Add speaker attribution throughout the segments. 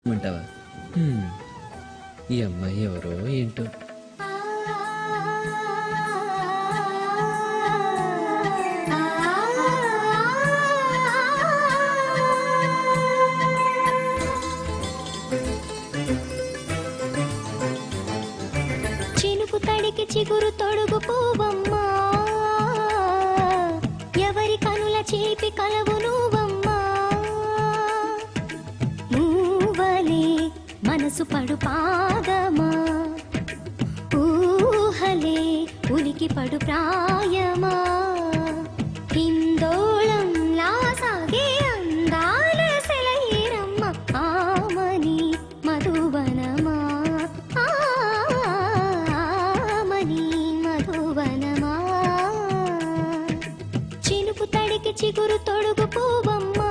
Speaker 1: అంటావా? ఈ అమ్మాయి ఎవరో ఏంటో.
Speaker 2: చినుకు తడికి చిగురు తొడుగు పూవమ్మా, ఎవరి కనుల చేపి కలవు నువ్వమ్మా. నువ్వలే మనసు పడు పాదమా, ఊహలే ఉనికి పడు ప్రాయమా. హిందోళంలా సాగే అందాల సెలయేరమ్మ, ఆమని మధువనమా, ఆమని మధువనమా. చినుకు తడికి చిగురు తొడుగు పూవమ్మా,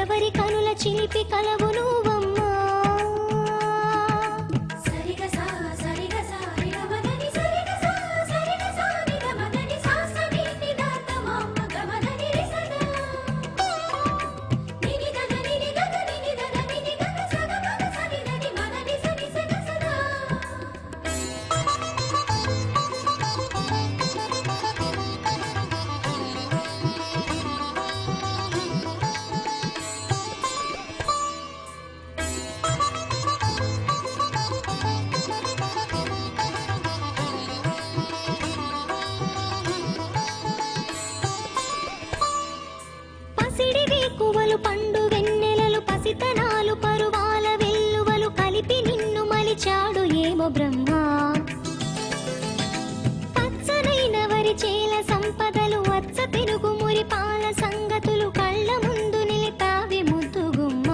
Speaker 2: ఎవరి కనుల చిలిపి కలవు నువ్వమ్మా. కువలు పండు వెన్నెలలు పసితనాలు పరువాల వెల్లువలు కలిపి నిన్ను మలిచాడు ఏమో బ్రహ్మ. పచ్చనైన వరి చేల సంపదలు వచ్చ పెరుగు మురి పాల సంగతులు కళ్ళ ముందు నిలిపావి ముద్దుగుమ్మ.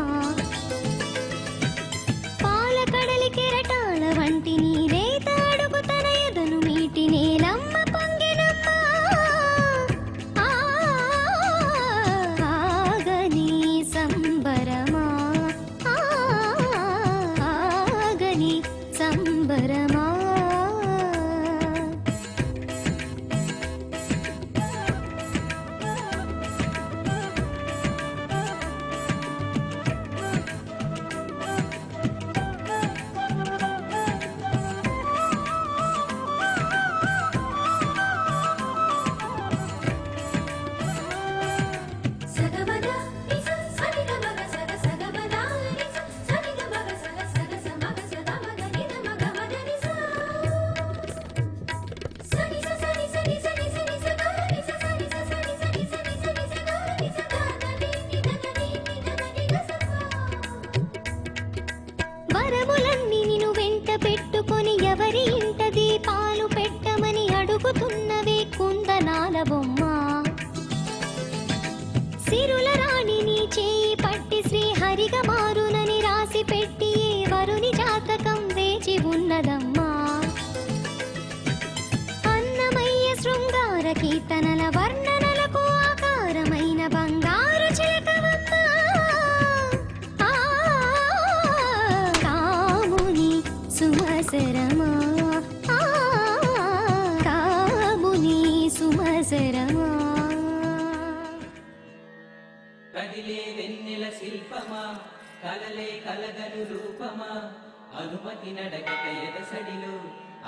Speaker 2: పాల కడలి కెరటాల వంటి నీ రేత అడుగు తన ఎదను మీటి నేలమ్మ పొంగినమ్మ. సంబరమా ఆగని సంబరమా. వరములన్నీ నిన్ను వెంట పెట్టుకొని ఎవరి ఇంట దీపాలు పెట్టమని అడుగుతున్నవే కుందనాల బొమ్మ. సిరుల రాణి నీ చేయి పట్టి శ్రీహరిగా మారునని రాసి పెట్టి ఏ వరుని జాతకం వేచి ఉన్నదమ్మా. అన్నమయ్య శృంగార కీర్తనల వర్ణనలకు ఆకారమైన బంగారు చిలకవమ్మా. కాముని సుమసరమా, కాముని సుమసరమా.
Speaker 3: కదిలే వెన్నెల శిల్పమా, కలలే కలగను రూపమా, అనుమతి నడకట ఎదసడిలో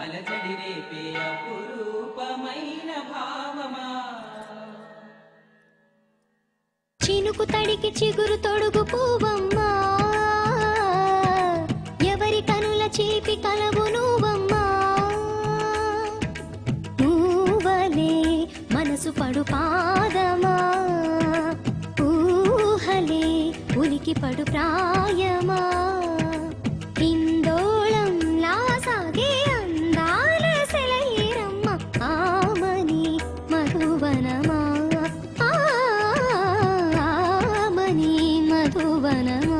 Speaker 3: అలజడి రేపే అపురూపమైన భావమా.
Speaker 2: చినుకు తడికి చిగురు తొడుగు పూవమ్మా, ఎవరి కనుల చేపి కలవు నువ్వమ్మా. నువ్వలే మనసు పడు పాదమా, ఊహలే ఉనికి పడు ప్రాయమా. హిందోళంలా సాగే అందాల సెలయేరమ్మ, ఆమని మధువనమా, ఆమని మధువనమా.